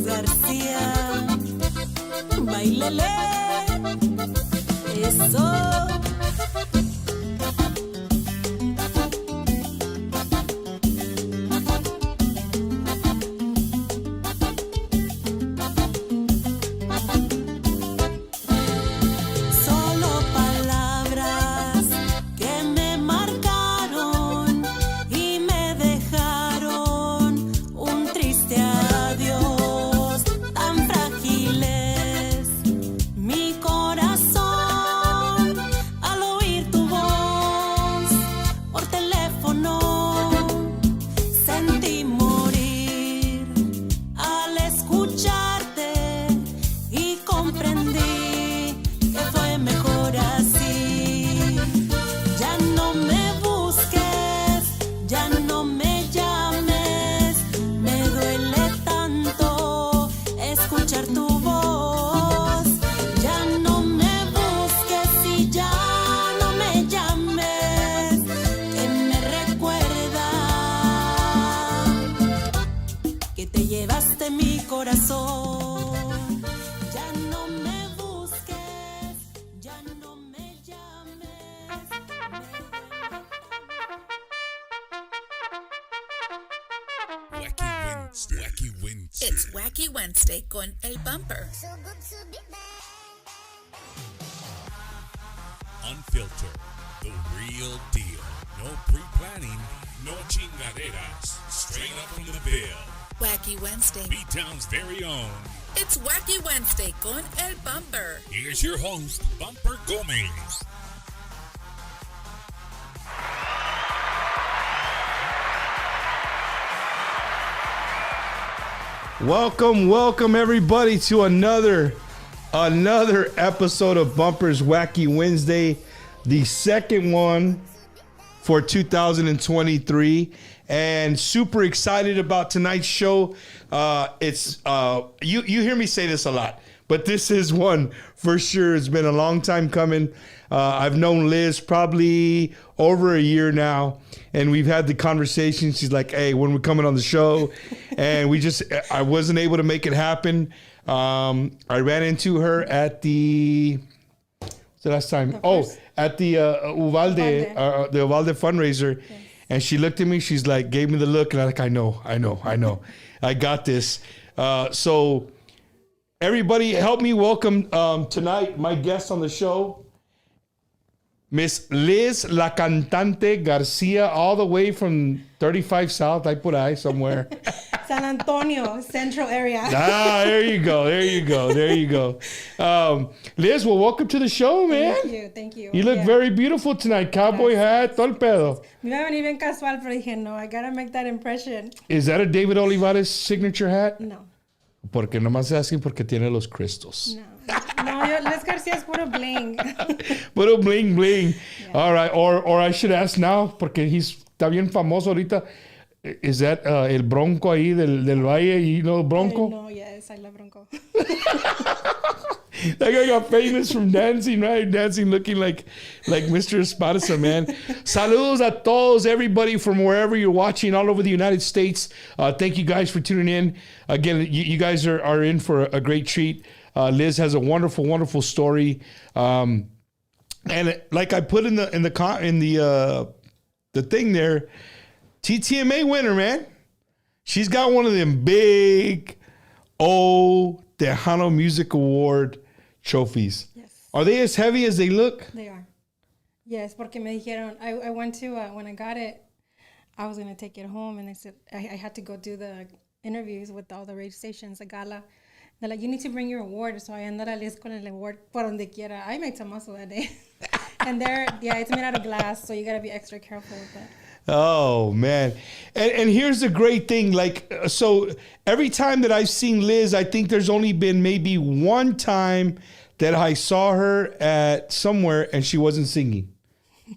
Garcia, bailele, eso. It's Wacky Wednesday con El Bumper. Unfiltered, the real deal. No pre-planning, no chingaderas. Straight up from the Ville. Wacky Wednesday. B-Town's very own. It's Wacky Wednesday con El Bumper. Here's your host, Bumper Gomez. Welcome everybody to another episode of Bumper's Wacky Wednesday, the second one for 2023, and super excited about tonight's show. It's you hear me say this a lot, but this is one for sure. It's been a long time coming. I've known Liz probably over a year now, and we've had the conversation. She's like, hey, when we're coming on the show, and I wasn't able to make it happen. I ran into her at the last time. At the Uvalde fundraiser. Yes. And she looked at me, she's like, gave me the look, and I'm like, I know. I got this. So everybody help me welcome tonight my guest on the show, Miss Liz La Cantante Garcia, all the way from 35 South, ahí por ahí somewhere. San Antonio, central area. There you go. Liz, well, welcome to the show, man. Thank you. You look very beautiful tonight. Cowboy hat, todo el pedo. Me iba a venir bien casual, pero dije, no, I gotta make that impression. Is that a David Olivares signature hat? No. Porque nomás es así porque tiene los cristals. No, Les Garcia Garcia es puro bling. Puro bling bling. Yeah. All right. Or I should ask now, porque está bien famoso ahorita. Is that el Bronco ahí del Valle? You know Bronco? No, yes, I love Bronco. That guy got famous from dancing, right? Dancing looking like Mr. Esparza, man. Saludos a todos, everybody from wherever you're watching all over the United States. Thank you guys for tuning in. Again, you guys are in for a great treat. Liz has a wonderful, wonderful story. And like I put in the thing there, TTMA winner, man. She's got one of them big Tejano Music Award trophies. Yes. Are they as heavy as they look? They are. Yes, porque me dijeron, I went to, when I got it, I was going to take it home, and I said, I had to go do the interviews with all the radio stations, the gala. They're like, you need to bring your award. So I ended up con el award por donde quiera. I made some muscle that day. And it's made out of glass, so you got to be extra careful with that. Oh, man. And here's the great thing. Like, so every time that I've seen Liz, I think there's only been maybe one time that I saw her at somewhere and she wasn't singing.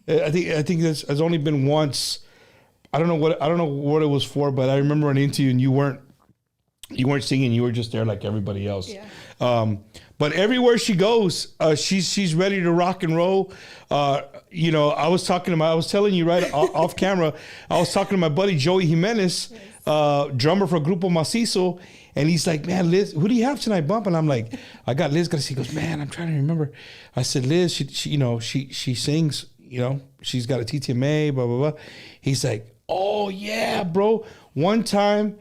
I think there's only been once. I don't know what it was for, but I remember an interview and you weren't singing. You were just there like everybody else. Yeah. But everywhere she goes, she's ready to rock and roll. I was telling you right off camera, I was talking to my buddy Joey Jimenez, drummer for Grupo Macizo, and he's like, man, Liz, who do you have tonight, Bump? And I'm like, I got Liz Garcia. He goes, man, I'm trying to remember. I said, Liz, she sings, she's got a TTMA, blah, blah, blah. He's like, oh yeah, bro. One time,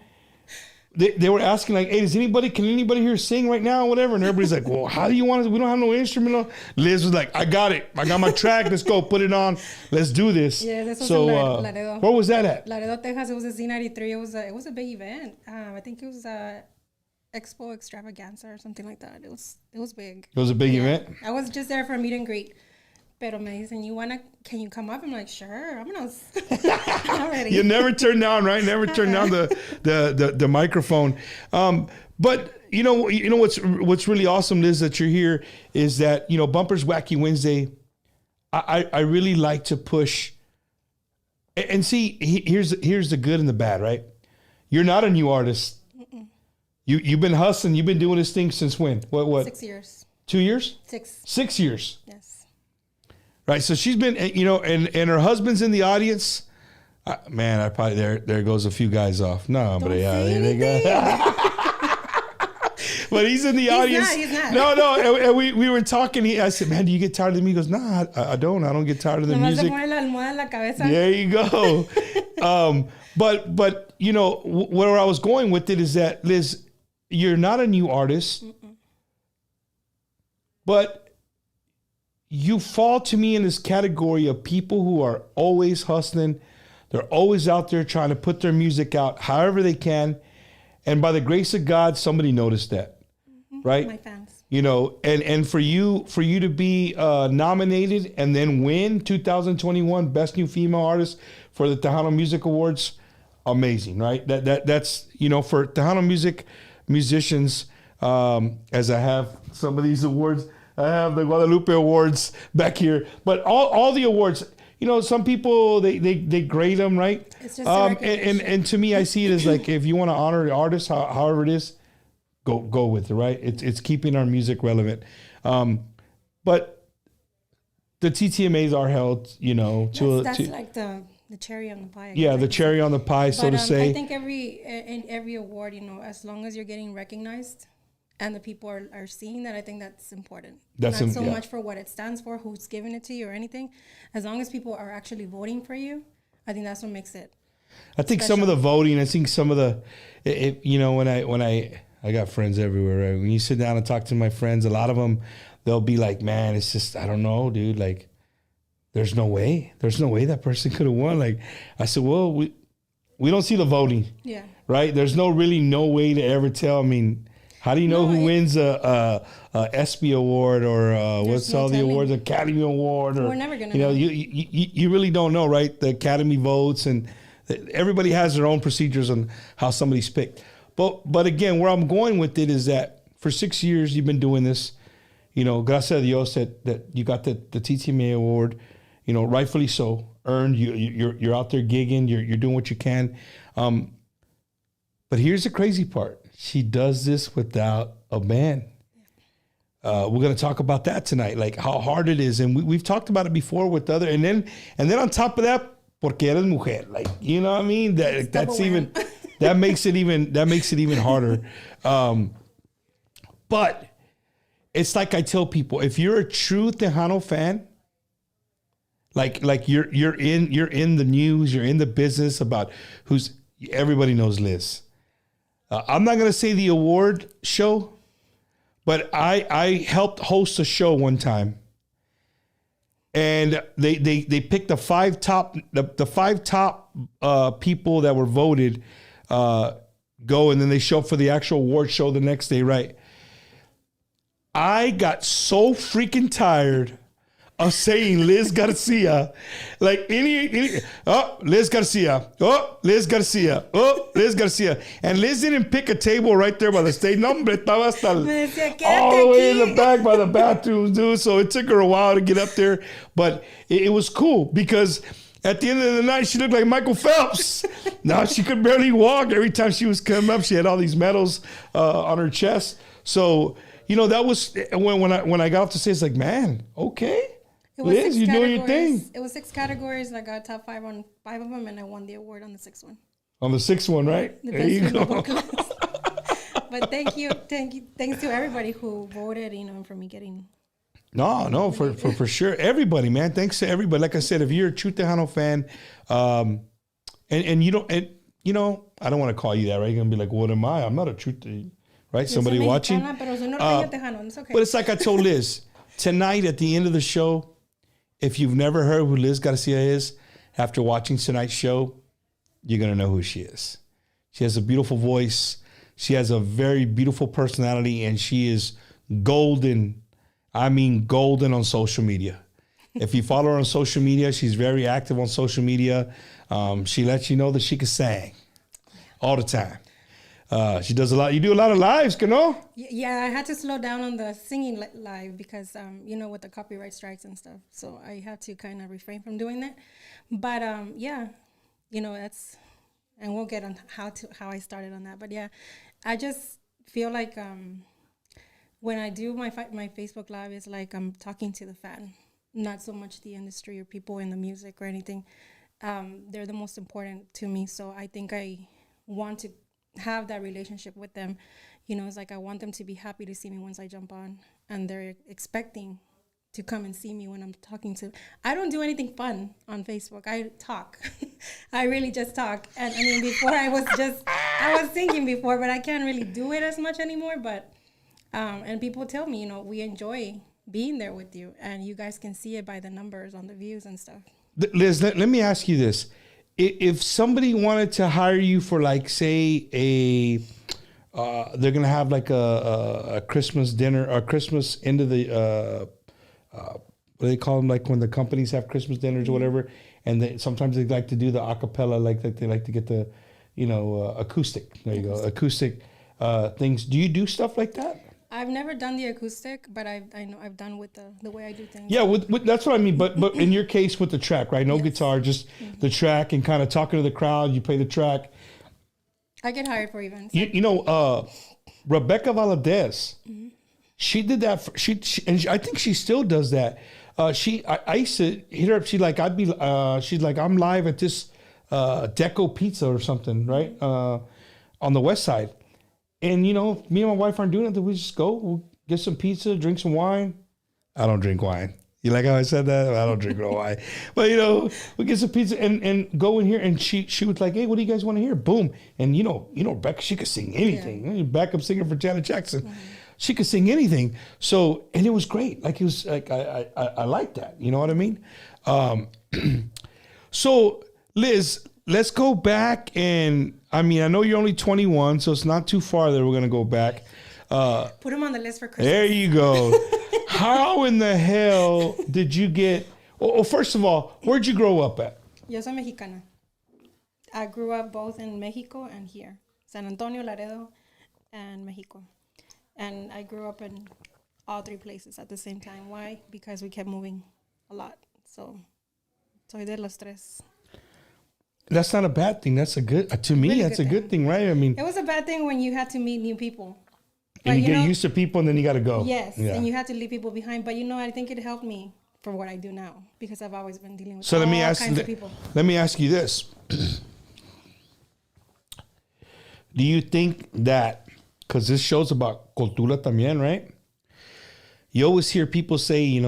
they were asking like, hey, can anybody here sing right now, whatever? And everybody's like, well, how do you want it? We don't have no instrumental. Liz was like, I got it. I got my track. Let's go. Put it on. Let's do this. Yeah, this was in Laredo. Where was that at? Laredo, Texas. It was a Z93. It was a big event. I think it was Expo Extravaganza or something like that. It was big. It was a big event? I was just there for a meet and greet. Pero me dicen, can you come up? I'm like, sure, I'm ready. You never turn down, right? Never turn down the microphone. But you know what's really awesome, Liz, that you're here is that, Bumpers Wacky Wednesday, I really like to push and see, here's the good and the bad, right? You're not a new artist. Mm-mm. You've been hustling, you've been doing this thing since when? What? 6 years. 2 years? 6. 6 years. Yes. Right, so she's been, and her husband's in the audience. Man, I probably there goes a few guys off. No, but they go. But he's in the audience. He's not. No, and we were talking. I said, man, do you get tired of me? He goes, nah, I don't. I don't get tired of the music. There you go. But where I was going with it is that, Liz, you're not a new artist, but you fall to me in this category of people who are always hustling. They're always out there trying to put their music out however they can. And by the grace of God, somebody noticed that, right? My fans. And for you to be nominated and then win 2021 Best New Female Artist for the Tejano Music Awards, amazing, right? That's for Tejano musicians, as I have some of these awards. I have the Guadalupe Awards back here, but all the awards, some people they grade them, right? It's just and to me, I see it as like, if you want to honor the artist, however it is, go with it, right? It's keeping our music relevant. But the TTMAs are held, that's like the cherry on the pie. Yeah, the cherry on the pie, so to say. I think every award, as long as you're getting recognized and the people are seeing that, I think that's important. Not so much for what it stands for, who's giving it to you or anything. As long as people are actually voting for you, I think that's what makes it. I think special. Some of the voting, I think some of the, when I got friends everywhere, right? When you sit down and talk to my friends, a lot of them, they'll be like, man, it's just, I don't know, dude, like, there's no way that person could have won. Like, I said, well, we don't see the voting. Yeah. Right? There's no way to ever tell. I mean, how do you know who wins a ESPY award or what's all the awards, Academy Award? Or, we're never going to know. You really don't know, right? The Academy votes, and everybody has their own procedures on how somebody's picked. But again, where I'm going with it is that for 6 years you've been doing this. gracias a Dios that you got the TTMA award, rightfully so, earned. You're out there gigging, you're doing what you can. But here's the crazy part: she does this without a band. We're going to talk about that tonight, like how hard it is, and we've talked about it before with other, and then on top of that, porque eres mujer, like what I mean. That makes it even harder. But it's like I tell people, if you're a true Tejano fan, like you're in the news, you're in the business about everybody knows Liz. I'm not gonna say the award show, but I helped host a show one time, and they picked the five top people that were voted go, and then they show up for the actual award show the next day, right? I got so freaking tired of saying Liz Garcia, like Liz Garcia, Liz Garcia, Liz Garcia, and Liz didn't pick a table right there by the stage. No, hombre, estaba hasta all the way in the back by the bathrooms, dude. So it took her a while to get up there, but it was cool because at the end of the night she looked like Michael Phelps. Now she could barely walk. Every time she was coming up, she had all these medals on her chest. So that was when I got off the stage, like, man, okay. Liz, you're doing your thing. It was 6 categories. I got top 5 on 5 of them, and I won the award on the 6th one. On the 6th one, right? There you go. But thanks to everybody who voted, for me getting. No, for sure, everybody, man. Thanks to everybody. Like I said, if you're a true Tejano fan, and you don't, I don't want to call you that, right? You're gonna be like, what am I? I'm not a true, right? Somebody watching. But it's okay. But it's like I told Liz tonight at the end of the show. If you've never heard who Liz Garcia is, after watching tonight's show, you're going to know who she is. She has a beautiful voice. She has a very beautiful personality, and she is golden. I mean, golden on social media. If you follow her on social media, she's very active on social media. She lets you know that she can sing all the time. She does a lot. You do a lot of lives, no? Yeah, I had to slow down on the singing live because, with the copyright strikes and stuff. So I had to kind of refrain from doing that. But that's, and we'll get on how I started on that. But yeah, I just feel like when I do my Facebook live, it's like I'm talking to the fan, not so much the industry or people in the music or anything. They're the most important to me. So I think I want to have that relationship with them. It's like I want them to be happy to see me once I jump on, and they're expecting to come and see me when I'm talking to. I don't do anything fun on Facebook. I talk. I really just talk. And I mean, before I was singing before, but I can't really do it as much anymore. But and people tell me, we enjoy being there with you, and you guys can see it by the numbers on the views and stuff. Liz, let me ask you this. If somebody wanted to hire you for, like, say, they're going to have like a Christmas dinner or Christmas into the, what do they call them? Like when the companies have Christmas dinners or whatever. And sometimes they like to do the acapella, like they like to get the, acoustic. There you go. Acoustic things. Do you do stuff like that? I've never done the acoustic, but I know I've done with the way I do things. Yeah, with that's what I mean. But in your case with the track, right? No guitar, just the track and kind of talking to the crowd. You play the track. I get hired for events. Rebecca Valadez, she did that. And I think she still does that. I used to hit her up. She's like, I'm live at this Deco Pizza or something, right? On the west side. And, me and my wife aren't doing it. We just go, we'll get some pizza, drink some wine. I don't drink wine. You like how I said that? I don't drink no wine. But, we get some pizza and go in here. And she was like, hey, what do you guys want to hear? Boom. And, Rebecca, she could sing anything. Yeah. Backup singer for Janet Jackson. Mm-hmm. She could sing anything. So, and it was great. Like, it was like, I like that. You know what I mean? So, Liz, let's go back and, I know you're only 21, so it's not too far that we're going to go back. Put him on the list for Christmas. There you go. How in the hell did you get... Well, first of all, where'd you grow up at? Yo soy mexicana. I grew up both in Mexico and here. San Antonio, Laredo, and Mexico. And I grew up in all three places at the same time. Why? Because we kept moving a lot. So I did los tres. That's not a bad thing. That's a good, to me, Really that's a good thing, right? I mean, it was a bad thing when you had to meet new people. And you get used to people and then you got to go. Yes, and you had to leave people behind. But I think it helped me for what I do now because I've always been dealing with kinds of people. Let me ask you this. Do you think that, because this show's about cultura también, right? You always hear people say,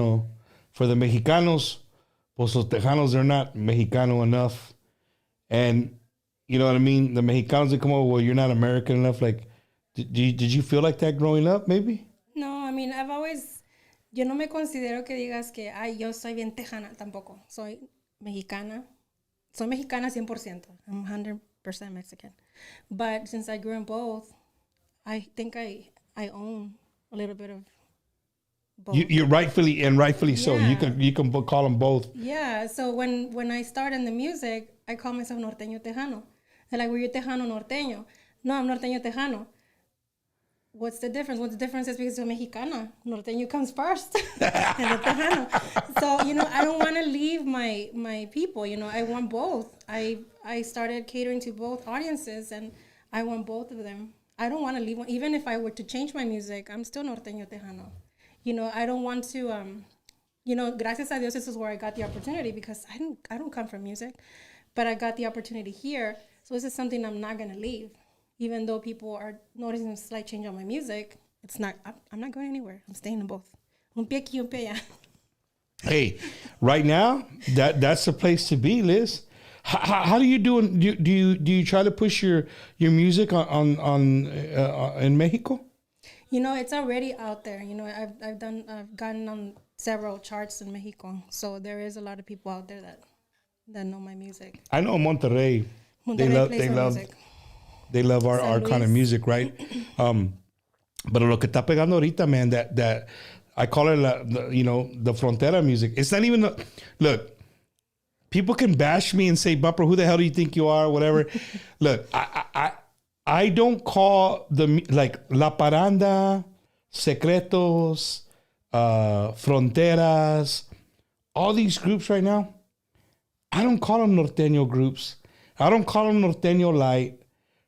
for the Mexicanos, pues los Tejanos, they're not Mexicano enough. And, you know what I mean? The Mexicanos, they come over, well, you're not American enough. Like, did you feel like that growing up, maybe? No, I mean, yo no me considero que digas que, yo soy bien tejana, tampoco. Soy mexicana. Soy mexicana 100%. I'm 100% Mexican. But since I grew in both, I think I own a little bit of both. You're rightfully so. You can call them both. Yeah, so when I started in the music, I call myself norteño tejano. They're like, were you tejano norteño? No, I'm norteño tejano. What's the difference? Well, the difference is because I'm Mexicana. Norteño comes first. And the tejano. So, I don't want to leave my people. I want both. I started catering to both audiences, and I want both of them. I don't want to leave one. Even if I were to change my music, I'm still norteño tejano. I don't want to, gracias a Dios, this is where I got the opportunity because I don't come from music, but I got the opportunity here. So this is something I'm not going to leave. Even though people are noticing a slight change on my music, I'm not going anywhere. I'm staying in both. Un pie aquí, un pie allá. Hey, right now, that's the place to be, Liz. How do you do? Do you try to push your music on in Mexico? It's already out there. I've gotten on several charts in Mexico, so there is a lot of people out there that know my music. I know Monterrey. They love our kind of music, right? But lo que está pegando ahorita, man, that I call it the frontera music. It's not even look. People can bash me and say, "Bumper, who the hell do you think you are?" Whatever. Look, I don't call like La Paranda, Secretos, Fronteras, all these groups right now. I don't call them norteño groups. I don't call them norteño light,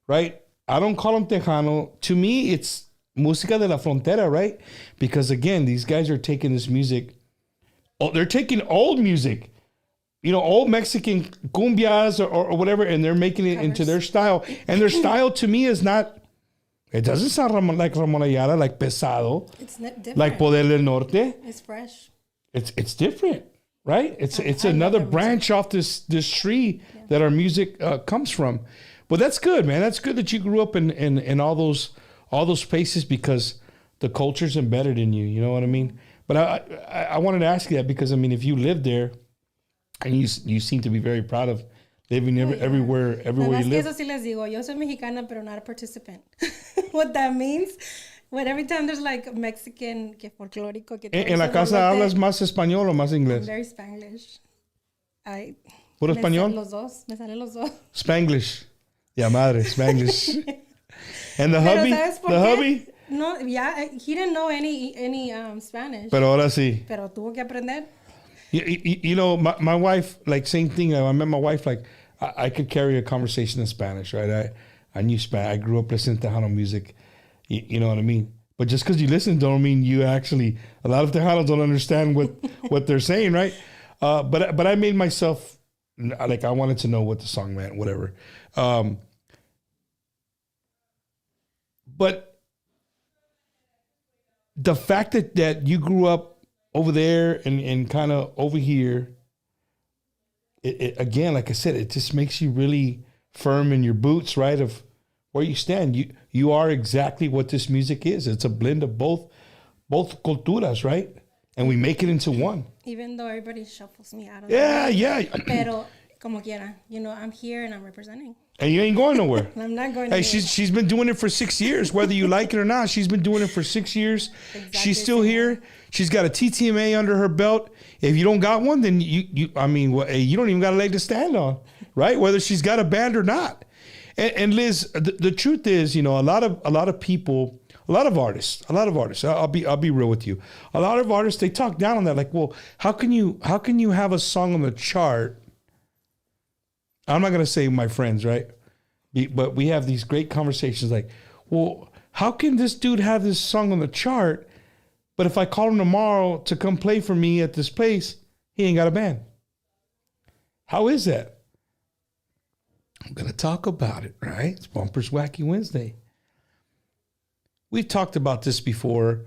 right? I don't call them tejano. To me, it's música de la frontera, right? Because again, these guys are taking this music. Oh, they're taking old music. Old Mexican cumbias or whatever, and they're making it into their style. And their style to me is not, it doesn't sound like Ramon Ayala, like pesado. It's different. Like Poder del Norte. It's fresh. It's different, right? It's another branch off this tree that our music comes from. But that's good, man. That's good that you grew up in all those places because the culture's embedded in you. You know what I mean? But I wanted to ask you that because, if you lived there, and you seem to be very proud of living everywhere you live. Eso sí les digo, yo soy mexicana, pero not a participant. What that means, when every time there's like Mexican, que folclórico, que ¿En la casa hablas más español o más inglés? I'm very Spanglish. ¿Puro español? Me salen los dos. Spanglish. Ya madre, Spanglish. And the hubby? No, he didn't know any Spanish. Pero ahora sí. Pero tuvo que aprender. My wife, like, same thing. I met my wife, like, I could carry a conversation in Spanish, right? I knew Spanish. I grew up listening to Tejano music. You know what I mean? But just because you listen don't mean you actually, a lot of Tejanos don't understand what they're saying, right? But I made myself, like, I wanted to know what the song meant, whatever. But the fact that you grew up over there and kind of over here, it again, like I said, it just makes you really firm in your boots, right? Of where you stand. You are exactly what this music is. It's a blend of both culturas, right? And we make it into one. Even though everybody shuffles me out of Yeah. Pero como quiera, I'm here and I'm representing. And you ain't going nowhere. I'm not going nowhere. Hey, she's been doing it for 6 years, whether you like it or not. She's been doing it for 6 years. Exactly. She's still here. She's got a TTMA under her belt. If you don't got one, then you don't even got a leg to stand on, right? Whether she's got a band or not. And Liz, the truth is, a lot of people A lot of artists. I'll be real with you. A lot of artists, they talk down on that. Like, well, how can you have a song on the chart? I'm not gonna say my friends, right? But we have these great conversations. Like, well, how can this dude have this song on the chart? But if I call him tomorrow to come play for me at this place, he ain't got a band. How is that? I'm gonna talk about it, right? It's Bumpers Wacky Wednesday. We've talked about this before,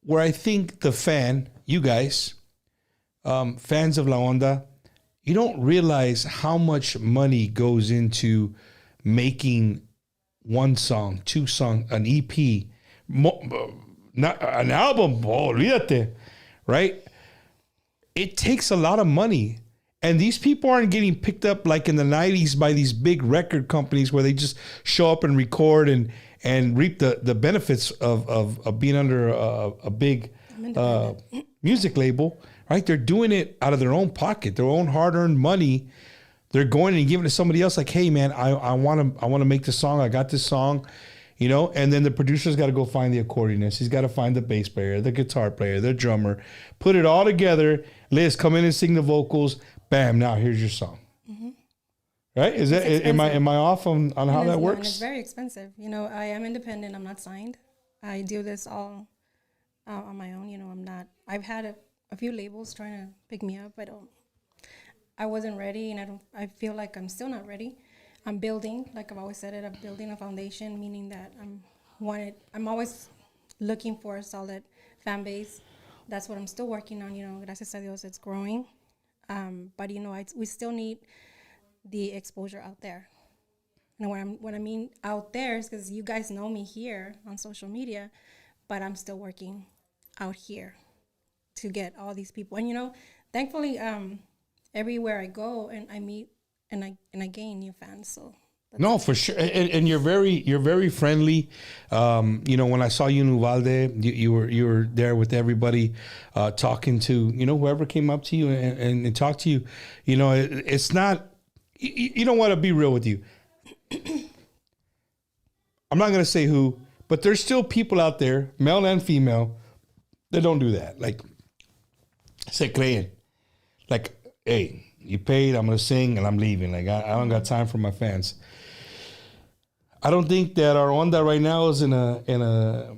where I think the fan, you guys, fans of La Onda, you don't realize how much money goes into making one song, two songs, an EP, not an album, olvídate, right? It takes a lot of money. And these people aren't getting picked up like in the 90s by these big record companies where they just show up and record and reap the benefits of being under a big music label, right? They're doing it out of their own pocket, their own hard-earned money. They're going and giving it to somebody else like, hey, man, I want to make this song. I got this song, you know? And then the producer's got to go find the accordionist. He's got to find the bass player, the guitar player, the drummer, put it all together. Liz, come in and sing the vocals. Bam, now here's your song. Mm-hmm. Right? Is that am I off on how that works? It's very expensive. You know, I am independent. I'm not signed. I do this all on my own. You know, I'm not. I've had a few labels trying to pick me up, but I wasn't ready, and I feel like I'm still not ready. I'm building, like I've always said it. I'm building a foundation, meaning that I'm always looking for a solid fan base. That's what I'm still working on. You know, gracias a Dios, it's growing. But you know, we still need the exposure out there. And what I mean out there is because you guys know me here on social media, but I'm still working out here to get all these people. And you know, thankfully, everywhere I go and I meet and I gain new fans. So no, for sure. And you're very friendly. You know, when I saw you in Uvalde, you were there with everybody, talking to, you know, whoever came up to you and talked to you. You know, it's not, you don't want to be real with you. I'm not going to say who, but there's still people out there, male and female, that don't do that. Like, se creen. Like, hey, you paid, I'm going to sing, and I'm leaving. Like, I don't got time for my fans. I don't think that our onda right now is in a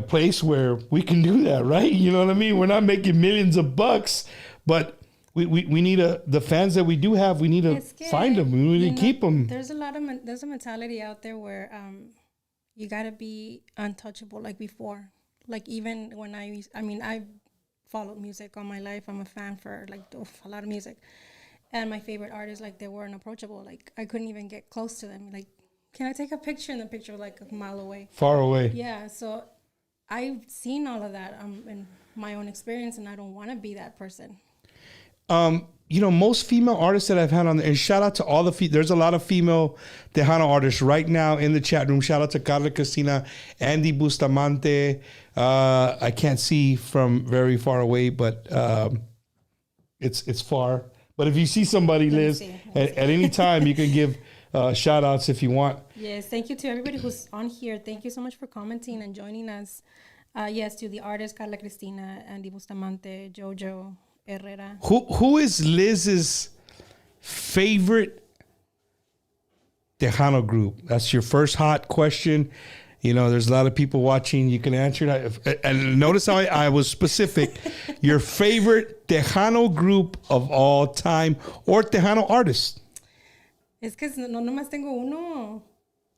place where we can do that, right? You know what I mean? We're not making millions of bucks, but we need the fans that we do have. We need to find them. We need to keep them. There's a mentality out there where you gotta be untouchable like before. Like even when I've followed music all my life. I'm a fan for like a lot of music, and my favorite artists, like, they were unapproachable. Like I couldn't even get close to them. Like, can I take a picture? And the picture was like a mile away. Far away. Yeah, so I've seen all of that in my own experience, and I don't want to be that person. You know, most female artists that I've had on there, and shout out to all there's a lot of female Tejano artists right now in the chat room. Shout out to Carla Cristina, Andy Bustamante. I can't see from very far away, but it's far. But if you see somebody, Liz, at any time, you can give shout outs if you want. Yes, thank you to everybody who's on here. Thank you so much for commenting and joining us. Yes, to the artists, Carla Cristina, Andy Bustamante, Jojo Herrera. Who is Liz's favorite Tejano group? That's your first hot question. You know, there's a lot of people watching. You can answer that. And notice how I was specific. Your favorite Tejano group of all time, or Tejano artist? Es que no nomás tengo uno.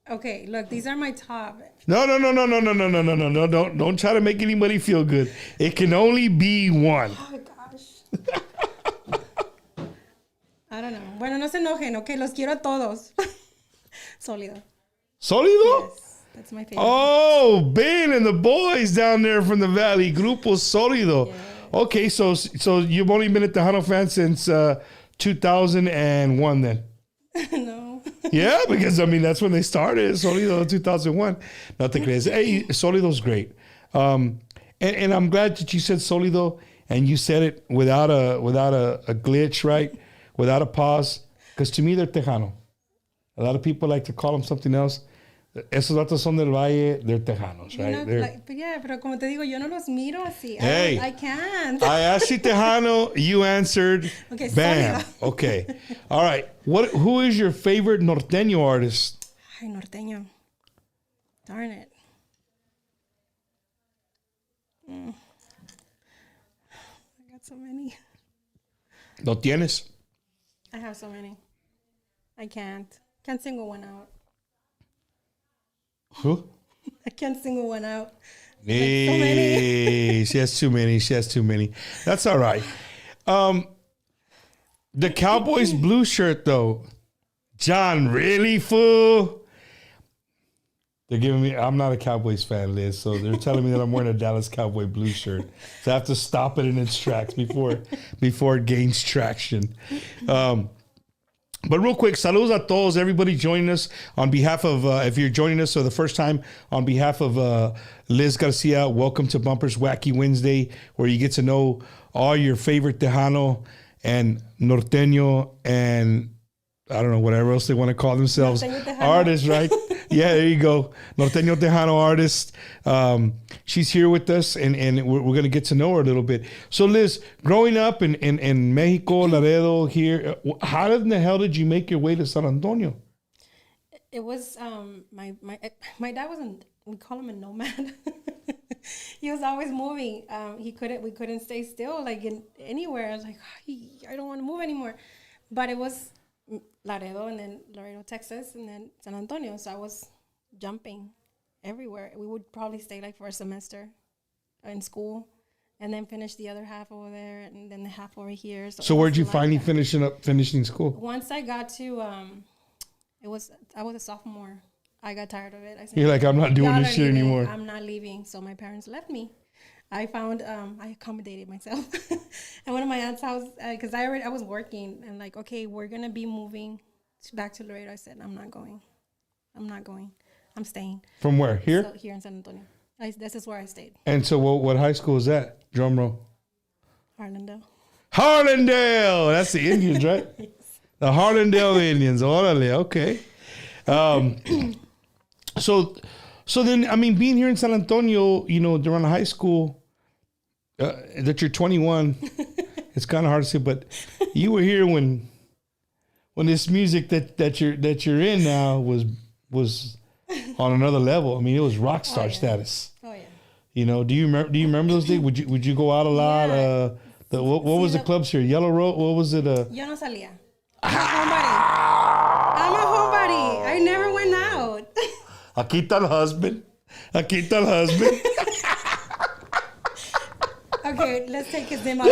Okay, look, these are my top. No. Don't try to make anybody feel good. It can only be one. Oh my gosh. I don't know. Bueno, no se enojen, okay? Los quiero a todos. Sólido. Sólido? Yes, that's my favorite. Oh, Ben and the boys down there from the Valley. Grupo Sólido. Yeah. Okay, so you've only been a Tejano fan since 2001 then? No. Yeah, because, I mean, that's when they started. Sólido 2001. Nothing crazy. Hey, Sólido's great. And I'm glad that you said Sólido, and you said it without a glitch, right? Without a pause. Because to me, they're Tejano. A lot of people like to call them something else. Esos datos son del Valle, they're Tejanos, right? You know, like, but yeah, pero como te digo, yo no los miro así. Hey. I can't. I asked you Tejano, you answered. Okay, bam. sorry. Okay. All right. Who is your favorite norteño artist? Ay, norteño. Darn it. I got so many. ¿Lo tienes? I have so many. I can't single one out. Who? I can't single one out. Hey, so many. She has too many. That's all right. The Cowboys blue shirt, though. John, really, fool? They're giving me, I'm not a Cowboys fan, Liz, so they're telling me that I'm wearing a Dallas Cowboy blue shirt. So I have to stop it in its tracks before it gains traction. But real quick, saludos a todos, everybody joining us on behalf of, if you're joining us for the first time, on behalf of Liz Garcia, welcome to Bumpers Wacky Wednesday, where you get to know all your favorite Tejano and Norteño and I don't know, whatever else they want to call themselves. Artists, right? Yeah, there you go. Norteño Tejano artist. She's here with us, and we're going to get to know her a little bit. So, Liz, growing up in Mexico, Laredo, here, how in the hell did you make your way to San Antonio? It was, my dad wasn't, we call him a nomad. He was always moving. We couldn't stay still, like anywhere. I was like, I don't want to move anymore. But it was Laredo, and then Laredo, Texas, and then San Antonio. So I was jumping everywhere. We would probably stay like for a semester in school, and then finish the other half over there, and then the half over here. So where'd you finally finishing school? Once I got to, I was a sophomore. I got tired of it. I said, You're like, I'm not doing this shit anymore. I'm not leaving. So my parents left me. I found, I accommodated myself. And one of my aunt's house, because I was working, and like, okay, we're going to be moving back to Laredo. I said, I'm not going. I'm staying. From where? Here? So, here in San Antonio. This is where I stayed. And so what high school is that? Drum roll. Harlandale. That's the Indians, right? Yes. The Harlandale Indians. Órale, okay. So then, I mean, being here in San Antonio, you know, during high school, that you're 21, it's kind of hard to say, but you were here when this music that you're in now was on another level. I mean, it was rock star status. Oh yeah. You know, do you remember those days? Would you go out a lot? Yeah. What was the clubs here? Yellow Road. What was it? Yo no salía. I'm a homebody. I never went out. Aquí está el husband. Okay, let's take his name out.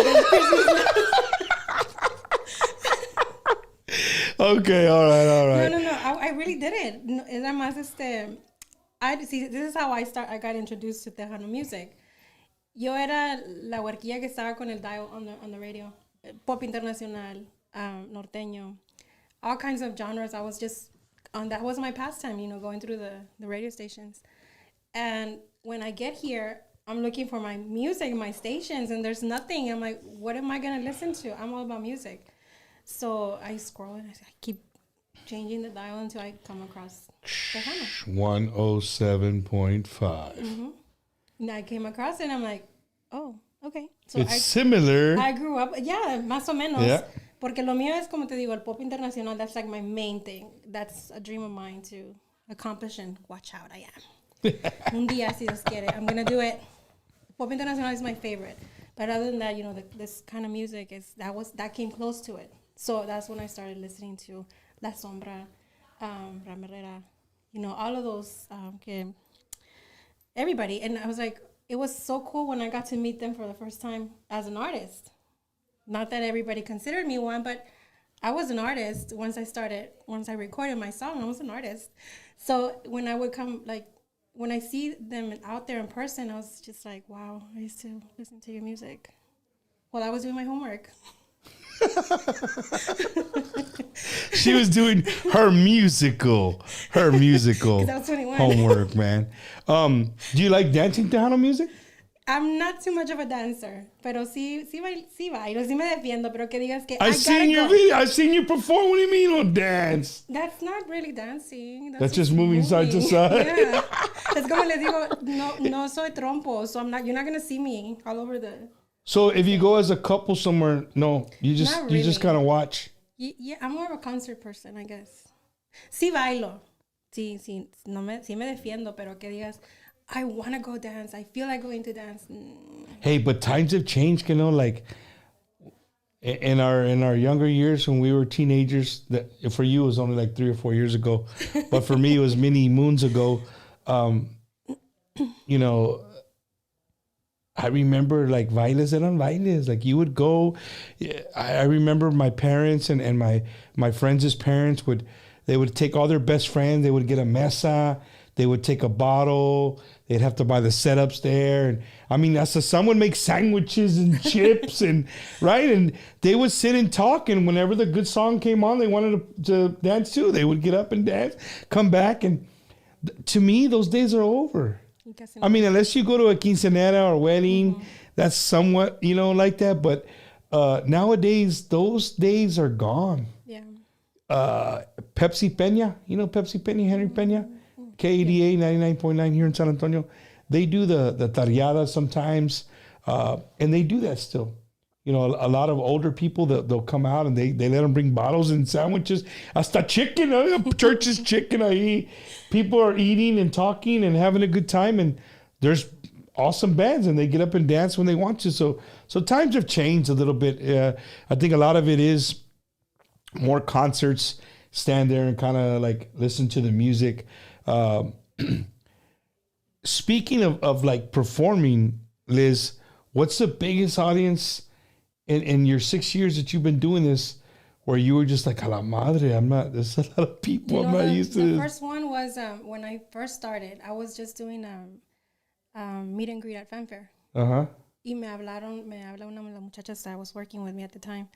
Okay, all right. No. I really didn't. No, es más this is how I got introduced to Tejano music. Yo era la huerquilla que estaba con el dial on the radio. Pop internacional, norteño, all kinds of genres. I was just that was my pastime, you know, going through the radio stations. And when I get here, I'm looking for my music, my stations, and there's nothing. I'm like, what am I going to listen to? I'm all about music. So I scroll and I keep changing the dial until I come across Tejano. 107.5. Mm-hmm. And I came across it and I'm like, oh, okay. So it's similar. I grew up, yeah, más o menos. Yeah. Porque lo mío es, como te digo, el pop internacional, that's like my main thing. That's a dream of mine to accomplish, and watch out, I am. Un día, si Dios quiere, I'm going to do it. Pop internacional is my favorite. But other than that, you know, this kind of music, that came close to it. So that's when I started listening to La Sombra, Ram Herrera, you know, all of those, everybody. And I was like, it was so cool when I got to meet them for the first time as an artist. Not that everybody considered me one, but I was an artist once I recorded my song, I was an artist. So when I would come, like, when I see them out there in person, I was just like, wow, I used to listen to your music while I was doing my homework. She was doing her musical 'Cause I was 21. homework, man. Do you like dancing Tejano music? I'm not too much of a dancer, pero sí bailo, sí me defiendo, pero que digas que I seen your video. I seen you perform. What do you mean you don't dance? That's not really dancing. That's just moving side to side. Yeah. Es como les digo, no soy trompo, so you're not gonna see me all over the. So if you go as a couple somewhere, no, you just kind of watch. Yeah, I'm more of a concert person, I guess. Sí bailo. Sí me defiendo, pero que digas, I want to go dance. I feel like going to dance. Hey, but times have changed, you know, like in our younger years when we were teenagers, that for you it was only like 3 or 4 years ago, but for me it was many moons ago. You know, I remember like bailes eran bailes. Like you would go. I remember my parents and my friends' parents they would take all their best friends. They would get a mesa. They would take a bottle. They'd have to buy the setups there. And I mean, some would make sandwiches and chips and right. And they would sit and talk. And whenever the good song came on, they wanted to dance too. They would get up and dance, come back. And to me, those days are over. I mean, unless you go to a quinceañera or wedding, that's somewhat, you know, like that. But nowadays, those days are gone. Yeah. Pepsi Peña, you know Pepsi Peña, Henry Peña? KADA 99.9 here in San Antonio. They do the tariada sometimes, and they do that still. You know, a lot of older people, they'll come out and they let them bring bottles and sandwiches. Hasta chicken, church's chicken. Ahí. People are eating and talking and having a good time, and there's awesome bands, and they get up and dance when they want to. So times have changed a little bit. I think a lot of it is more concerts, stand there and kind of like listen to the music. Speaking of like performing, Liz, what's the biggest audience in your 6 years that you've been doing this where you were just like, a la madre, there's a lot of people, I'm not used to this? The first one was when I first started, I was just doing meet and greet at Fanfare. Uh-huh. Y me habla una de las muchachas that was working with me at the time.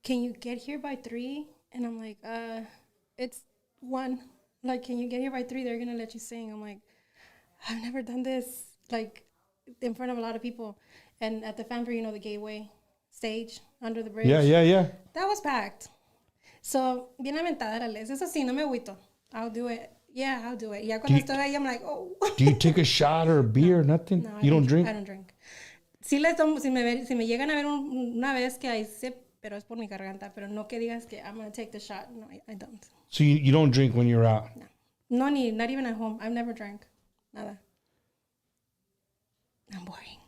Can you get here by 3? And I'm like, it's 1. Like, can you get here by 3? They're going to let you sing. I'm like, I've never done this, like, in front of a lot of people. And at the Fanfare, you know, the gateway stage under the bridge. Yeah. That was packed. So, bien aventada la Les. Eso sí, no me agüito. I'll do it. Yeah, I'll do it. Ya cuando estoy ahí, I'm like, oh. Do you take a shot or a beer or nothing? No, you don't drink? I don't drink. Sí les tomo, si me llegan a ver una vez que hay sip, pero es por mi garganta, pero no que digas que I'm going to take the shot. No, I don't. So you don't drink when you're out? No, not even at home. I've never drank. Nada. I'm boring.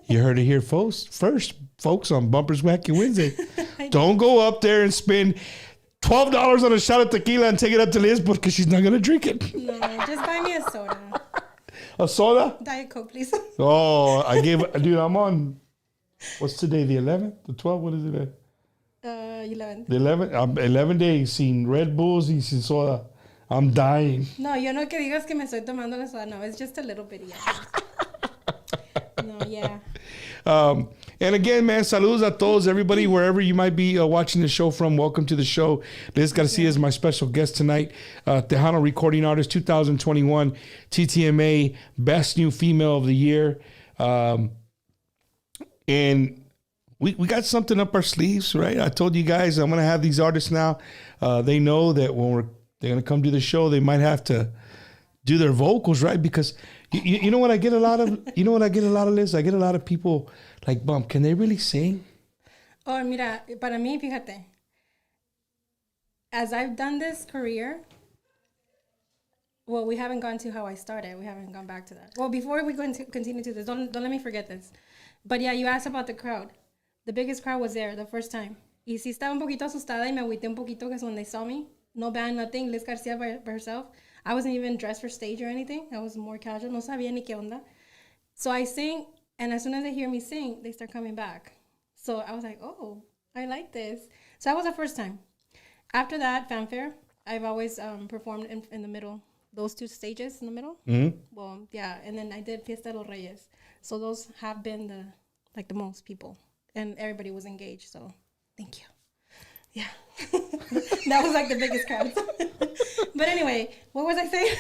You heard it here first, folks, on Bumpers Wacky Wednesday. Don't go up there and spend $12 on a shot of tequila and take it up to Liz because she's not going to drink it. No, just buy me a soda. A soda? Diet Coke, please. Oh, dude, I'm on, what's today, the 11th? The 12th? What is it at? 11. The 11th? I'm 11 days sin Red Bulls y sin soda. I'm dying. No, yo no que digas que me estoy tomando la soda. No, it's just a little bit. No, yeah. And again, man, saludos a todos, everybody, wherever you might be watching the show from. Welcome to the show. Liz Garcia is my special guest tonight. Tejano Recording Artist 2021, TTMA, Best New Female of the Year. And we got something up our sleeves, right? I told you guys I'm going to have these artists now. They know that when they're going to come to the show, they might have to do their vocals, right? Because you know what I get a lot of? You know what I get a lot of, Liz? I get a lot of people like, Bump, can they really sing? Oh, mira, para mí, fíjate. As I've done this career, well, we haven't gone to how I started. We haven't gone back to that. Well, before we continue to this, don't let me forget this. But yeah, you asked about the crowd. The biggest crowd was there the first time. Y sí estaba un poquito asustada y me agüité un poquito because when they saw me, no band, nothing, Liz Garcia by herself. I wasn't even dressed for stage or anything. I was more casual. No sabía ni qué onda. So I sing, and as soon as they hear me sing, they start coming back. So I was like, oh, I like this. So that was the first time. After that, Fanfare, I've always performed in the middle, those 2 stages in the middle. Mm-hmm. Well, yeah, and then I did Fiesta de los Reyes. So those have been the most people. And everybody was engaged, so thank you. Yeah. That was like the biggest crowd. But anyway, what was I saying?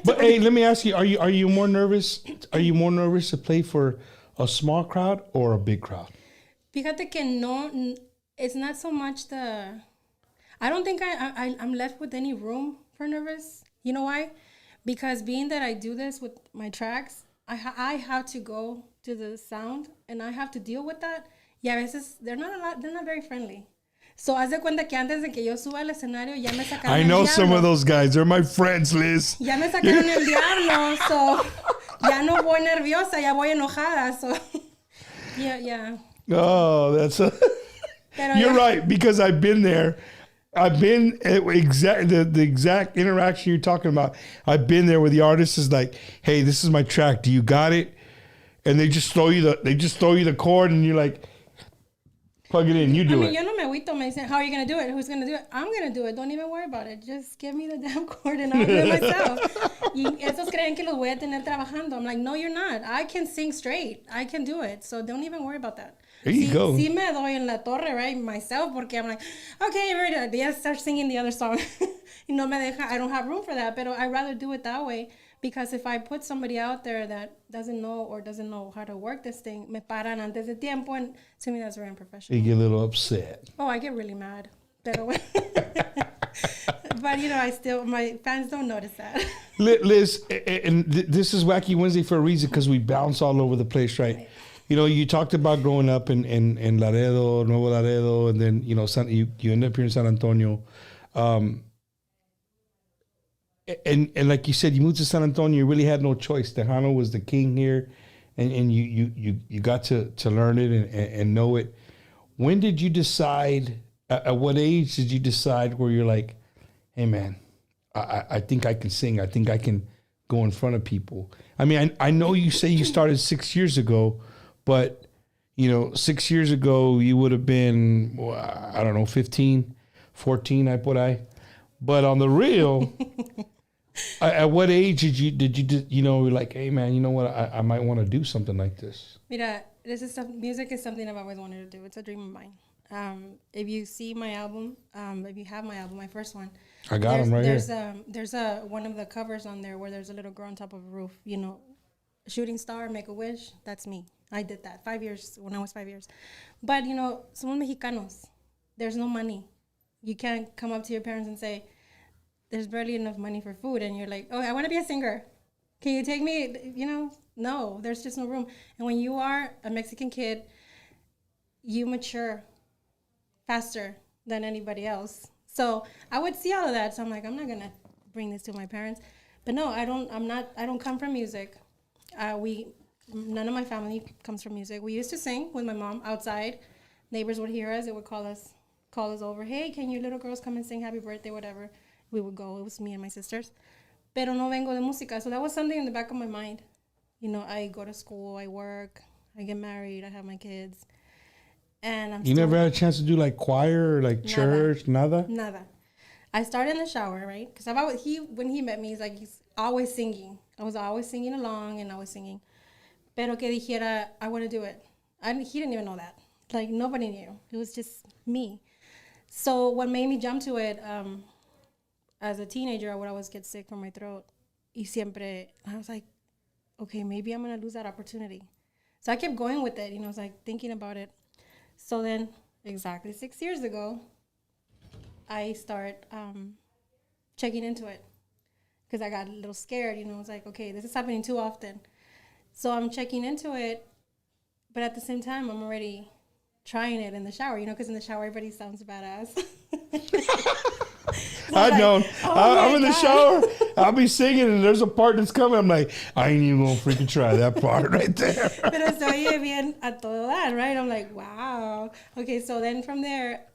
But hey, let me ask you, are you more nervous Are you more nervous to play for a small crowd or a big crowd? Fíjate que no, it's not so much the... I don't think I'm left with any room for nervous. You know why? Because being that I do this with my tracks, I have to go to the sound and I have to deal with that. Y a veces they're not very friendly. So haz de cuenta que antes de que yo suba al escenario ya me sacaron I know some of those guys. They're my friends, Liz. Ya me sacaron el diablo, so ya no voy nerviosa, ya voy enojada. So yeah. Oh, that's you're right, because I've been there. I've been the exact interaction you're talking about. I've been there where the artist is like, "Hey, this is my track. Do you got it?" And they just throw you the chord, and you're like, plug it in. You do it. Yo no me agüito. Me dicen, how are you going to do it? Who's going to do it? I'm going to do it. Don't even worry about it. Just give me the damn chord and I'll do it myself. Y esos creen que los voy a tener trabajando. I'm like, no, you're not. I can sing straight. I can do it. So don't even worry about that. There you go. Sí me doy en la torre, right, myself, porque I'm like, okay, I'm ready. Yes, start singing the other song. No me deja. I don't have room for that, but I'd rather do it that way. Because if I put somebody out there that doesn't know how to work this thing, me paran antes de tiempo, and to me that's very unprofessional. You get a little upset. Oh, I get really mad. Pero, but my fans don't notice that. Liz, and this is Wacky Wednesday for a reason, because we bounce all over the place, right? You know, you talked about growing up in Laredo, Nuevo Laredo, and then you end up here in San Antonio. And like you said, you moved to San Antonio. You really had no choice. Tejano was the king here, and you got to learn it and know it. When did you decide? At what age did you decide where you're like, hey man, I think I can sing. I think I can go in front of people. I mean, I know you say you started 6 years ago, but 6 years ago you would have been, I don't know, 15, 14. But on the real. At what age did you like, hey man, you know what, I might want to do something like this? Mira, music is something I've always wanted to do. It's a dream of mine. If you see my album, if you have my album, my first one, I got them right here. There's one of the covers on there where there's a little girl on top of a roof. Shooting star, make a wish. That's me. I did that 5 years when I was 5 years. But somos Mexicanos. There's no money. You can't come up to your parents and say, there's barely enough money for food, and you're like, oh, I want to be a singer. Can you take me? No, there's just no room. And when you are a Mexican kid, you mature faster than anybody else. So I would see all of that. So I'm like, I'm not gonna bring this to my parents. But no, I don't come from music. None of my family comes from music. We used to sing with my mom outside. Neighbors would hear us. They would call us over. Hey, can you little girls come and sing happy birthday, whatever. We would go. It was me and my sisters. Pero no vengo de música. So that was something in the back of my mind. I go to school, I work, I get married, I have my kids. And you never had a chance to do like choir or like church, nada? Nada. I started in the shower, right? Because when he met me, he's always singing. I was always singing along and always singing. Pero que dijera, I want to do it. He didn't even know that. Like, nobody knew. It was just me. So what made me jump to it, as a teenager, I would always get sick from my throat. I was like, okay, maybe I'm going to lose that opportunity. So I kept going with it. I was like thinking about it. So then exactly 6 years ago, I start checking into it because I got a little scared. I was like, okay, this is happening too often. So I'm checking into it. But at the same time, I'm already trying it in the shower, because in the shower, everybody sounds badass. So I know. I'm in the shower. I'll be singing, and there's a part that's coming. I'm like, I ain't even gonna freaking try that part right there. Pero se oye bien a todo that, right? I'm like, wow. Okay, so then from there,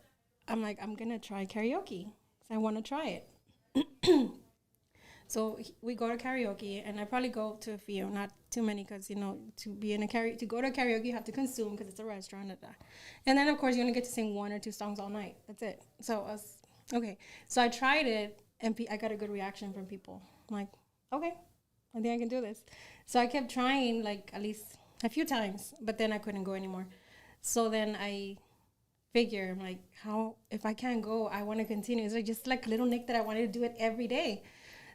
I'm like, I'm gonna try karaoke. I want to try it. So we go to karaoke, and I probably go to a few, not too many, because to go to karaoke, you have to consume because it's a restaurant. And then of course you only get to sing 1 or 2 songs all night. That's it. So okay, so I tried it, and I got a good reaction from people. I'm like, okay, I think I can do this. So I kept trying, like, at least a few times, but then I couldn't go anymore. So then I figure, I'm like, if I can't go, I want to continue. It's just like little Nick that I wanted to do it every day.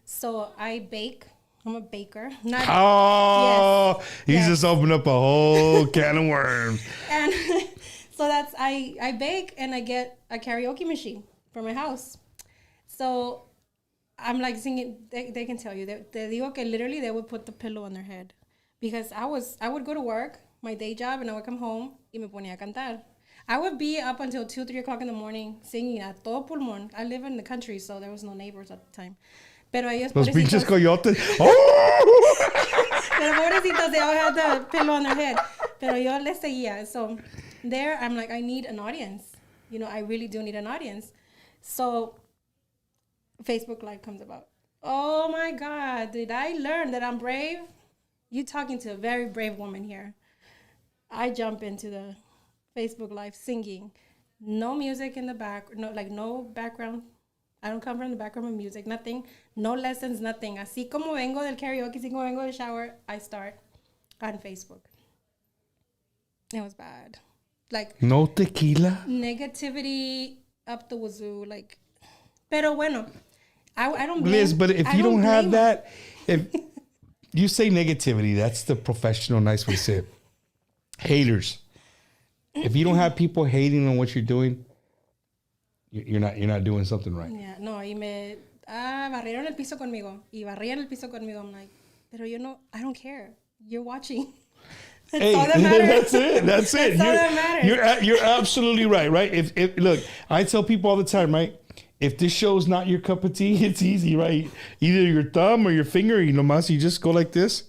So I bake I'm a baker. He's just opened up a whole can of worms. And so that's, I bake and I get a karaoke machine for my house. So I'm like singing, they can tell you. Te digo que literally they would put the pillow on their head. Because I would go to work, my day job, and I would come home y me ponía a cantar. I would be up until 2, 3 o'clock in the morning singing a todo pulmón. I live in the country, so there was no neighbors at the time. Pero ellos, Los pinches coyotes. Oh! Pero pobrecitos, they all had the pillow on their head. Pero yo les seguía. So there, I'm like, I need an audience. You know, I really do need an audience. So Facebook Live comes about. Oh my God, did I learn that I'm brave? You talking to a very brave woman here. I jump into the Facebook Live singing. No music in the back, no background. I don't come from the background of music, nothing. No lessons, nothing. Así como vengo del karaoke, así como vengo del shower, I start on Facebook. It was bad. Like, no tequila? Negativity up the wazoo. Like, pero bueno, I don't blame. Liz, but if you don't have that, if you say negativity, that's the professional nice way to say it. Haters. If you don't have people hating on what you're doing, you're not doing something right. Yeah, no, y me barrieron el piso conmigo. Y barrían el piso conmigo. I'm like, pero yo no, I don't care. You're watching. That's all that matters. That's it. That's all that matters. You're absolutely right? If look, I tell people all the time, right? If this show's not your cup of tea, it's easy, right? Either your thumb or your finger, you just go like this.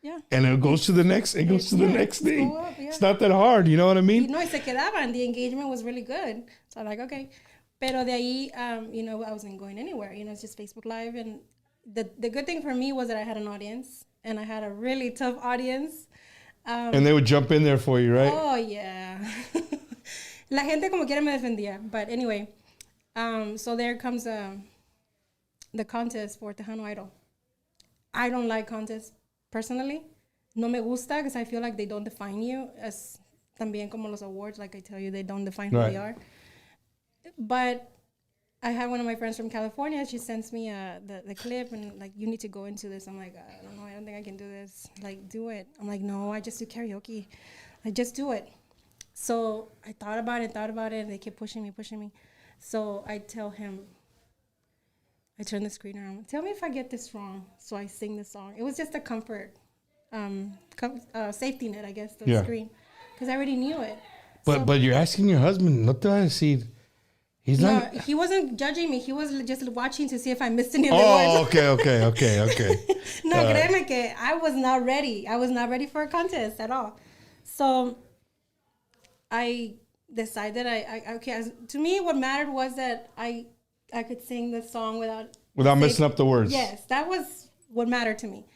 Yeah. And it goes to the next, it goes to the next thing. Up, yeah. It's not that hard, you know what I mean? No, y se quedaban. The engagement was really good. So I'm like, okay. Pero de ahí, I wasn't going anywhere. It's just Facebook Live. And the good thing for me was that I had an audience. And I had a really tough audience. And they would jump in there for you, right? Oh, yeah. La gente como quiera me defendía. But anyway, so there comes the contest for Tejano Idol. I don't like contests personally. No me gusta because I feel like they don't define you. As también como los awards, like I tell you, they don't define who they are. But I had one of my friends from California. She sends me the clip and like, you need to go into this. I'm like, I don't know. I don't think I can do this. Like, do it. I'm like, no, I just do karaoke. I just do it. So I thought about it. And they kept pushing me. So I tell him, I turn the screen around. Tell me if I get this wrong. So I sing the song. It was just a comfort, safety net, I guess, the screen. Because I already knew it. But you're asking your husband, no te vas a decir. He wasn't judging me. He was just watching to see if I missed any of the words. Okay. No, créeme que I was not ready. I was not ready for a contest at all. So I decided to me what mattered was that I could sing the song without messing up the words. Yes, that was what mattered to me.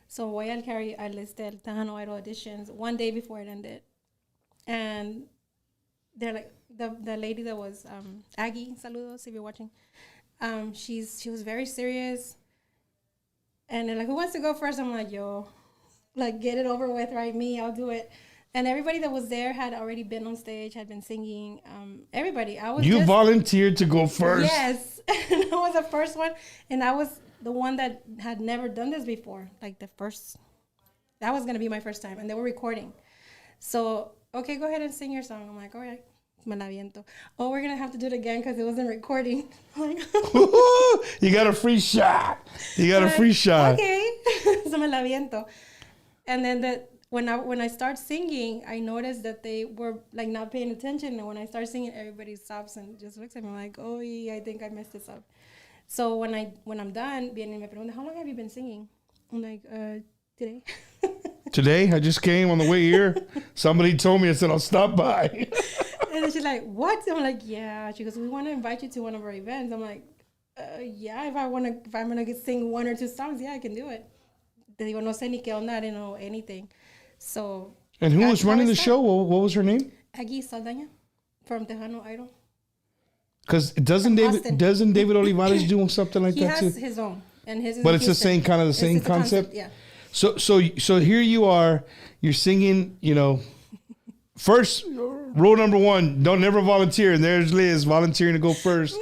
So I listed Tejano Idol auditions one day before it ended. And they're like, the lady that was Aggie, saludos if you're watching. She was very serious. And they're like, who wants to go first? I'm like, yo, like, get it over with, right? Me, I'll do it. And everybody that was there had already been on stage, had been singing. Everybody. You volunteered to go first. Yes. And I was the first one. And I was the one that had never done this before. Like that was going to be my first time. And they were recording. So, okay, go ahead and sing your song. I'm like, all right. Me la viento. Oh, we're going to have to do it again because it wasn't recording. Like, you got a free shot. Okay. So me la viento. And then when I start singing, I noticed that they were like not paying attention. And when I start singing, everybody stops and just looks at me like, oh, I think I messed this up. So when I'm done, vienen y me preguntan, how long have you been singing? I'm like, today. Today? I just came on the way here. Somebody told me, I said, I'll stop by. And then she's like, what? I'm like, yeah. She goes, we want to invite you to one of our events. I'm like, yeah, if I'm going to sing 1 or 2 songs, yeah, I can do it. Te digo, no sé ni qué onda, I didn't know anything. So. And who was running the show? What was her name? Aquí, esta from Tejano Idol. Because doesn't David Olivares do something like that too? He has his own. And his but it's the same concept? Yeah. So here you are, you're singing, first rule number 1, don't never volunteer. And there's Liz volunteering to go first.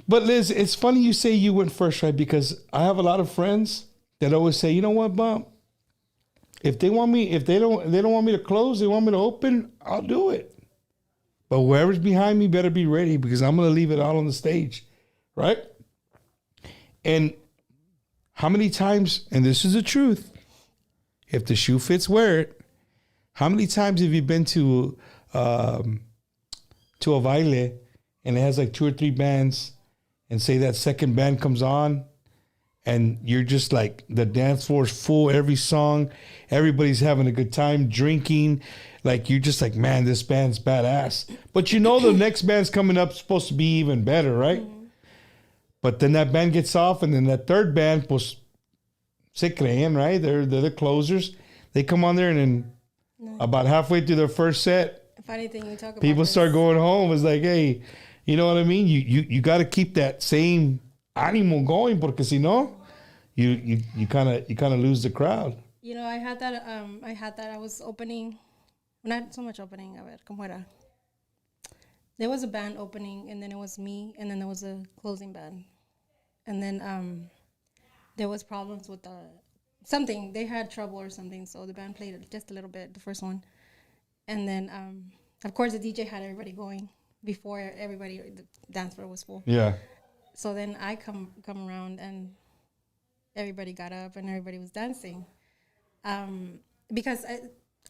But Liz, it's funny you say you went first, right? Because I have a lot of friends that always say, you know what, Bob? If they don't want me to close, they want me to open, I'll do it. But whoever's behind me better be ready because I'm going to leave it all on the stage, right? And how many times, and this is the truth, if the shoe fits, wear it. How many times have you been to a baile and it has like 2 or 3 bands and say that second band comes on and you're just like, the dance floor is full, every song, everybody's having a good time, drinking. Like, you're just like, man, this band's badass. But you know the next band's coming up supposed to be even better, right? Mm-hmm. But then that band gets off and then that third band, pues, se creen, right? They're the closers. They come on there and then about halfway through their first set, funny thing you talk about people start going home. It's like, hey, you know what I mean? You got to keep that same ánimo going, porque si no, you kind of lose the crowd. You know, I had that. I was opening, not so much opening. A ver, cómo era. There was a band opening, and then it was me, and then there was a closing band, and then there was problems with something. They had trouble or something, so the band played just a little bit, the first one, and then of course the DJ had everybody going before the dance floor was full. Yeah. So then I come around and everybody got up and everybody was dancing, because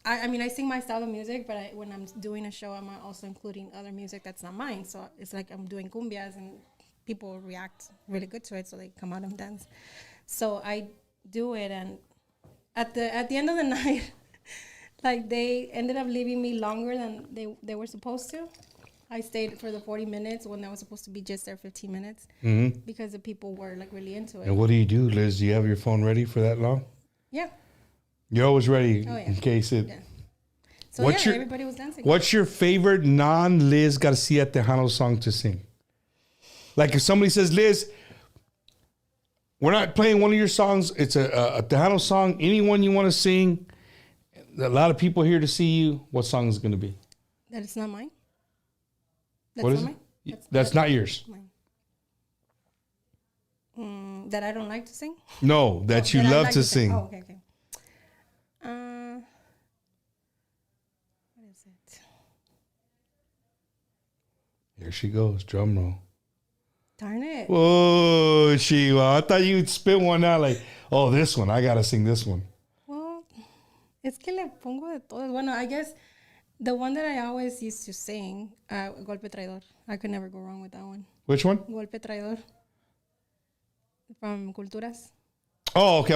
I mean I sing my style of music, but when I'm doing a show, I'm also including other music that's not mine. So it's like I'm doing cumbias and people react really good to it, so they come out and dance. So I do it, and at the end of the night, like they ended up leaving me longer than they were supposed to. I stayed for the 40 minutes when I was supposed to be just there 15 minutes because the people were like really into it. And what do you do, Liz? Do you have your phone ready for that long? Yeah. You're always ready in case it... Yeah. So everybody was dancing. What's your favorite non-Liz Garcia Tejano song to sing? Like if somebody says, Liz, we're not playing one of your songs. It's a Tejano song. Anyone you want to sing. A lot of people here to see you. What song is it going to be? That it's not mine. What is it? That's not yours. That I don't like to sing? No, that you love to sing. Oh, okay. What is it? Here she goes. Drum roll. Darn it. Oh, I thought you'd spit one out like, oh, this one. I got to sing this one. Well, es que le pongo de todo. Bueno, I guess... The one that I always used to sing, Golpe Traidor. I could never go wrong with that one. Which one? Golpe Traidor. From Culturas. Oh, okay.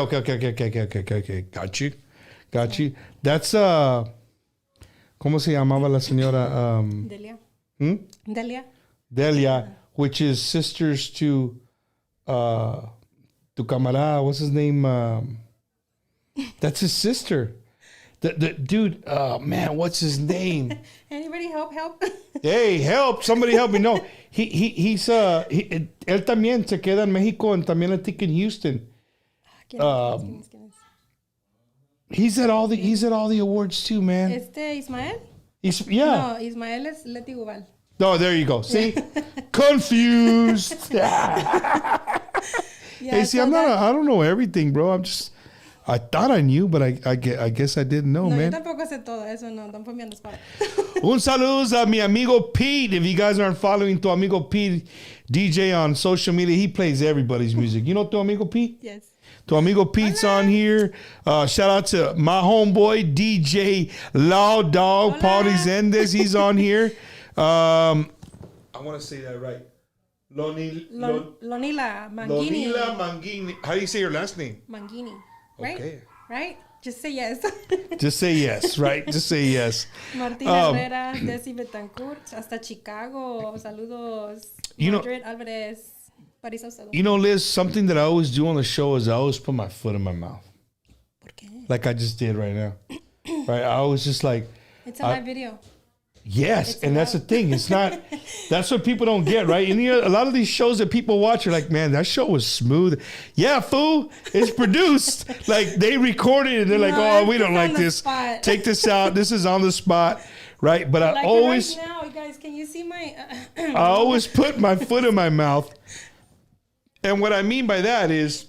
Got you. That's, ¿cómo se llamaba la señora? Delia. Delia, which is sisters to tu camarada. What's his name? That's his sister. The dude, man, what's his name? Anybody help? Hey, help! Somebody help me! No, he's él también se queda en México and también I think in Houston. He's at all the awards too, man. Ismael? Yeah. No, Ismael es Leti Gubal. Oh, there you go. See, confused. Hey, see, I don't know everything, bro. I thought I knew, but I guess I didn't know, man. Yo tampoco sé todo eso, no. Don't put me on the spot. Un saludos a mi amigo Pete. If you guys aren't following tu amigo Pete, DJ on social media, he plays everybody's music. You know tu amigo Pete? Yes. Tu amigo Pete's on here. Shout out to my homeboy, DJ Law Dog, Paul Zendes. He's on here. I want to say that right. Lonila Mangini. Lonila Mangini. How do you say your last name? Mangini. Right? Okay. Right? Just say yes. Just say yes, right? Just say yes. Martín Herrera, Desi Betancourt, hasta Chicago. Saludos. Madrid Alvarez. Paris Saucedo. You know, Liz, something that I always do on the show is I always put my foot in my mouth. ¿Por qué? Like I just did right now. Right? I was just like... It's a live video. Yes, and that's the thing. It's not... That's what people don't get, right? And a lot of these shows that people watch are like, man, that show was smooth. Yeah, fool. It's produced. Like, they recorded it. And they're like, oh, we don't like this. Take this out. This is on the spot. Right? But I always... Right now, you guys guys, can you see my... I always put my foot in my mouth. And what I mean by that is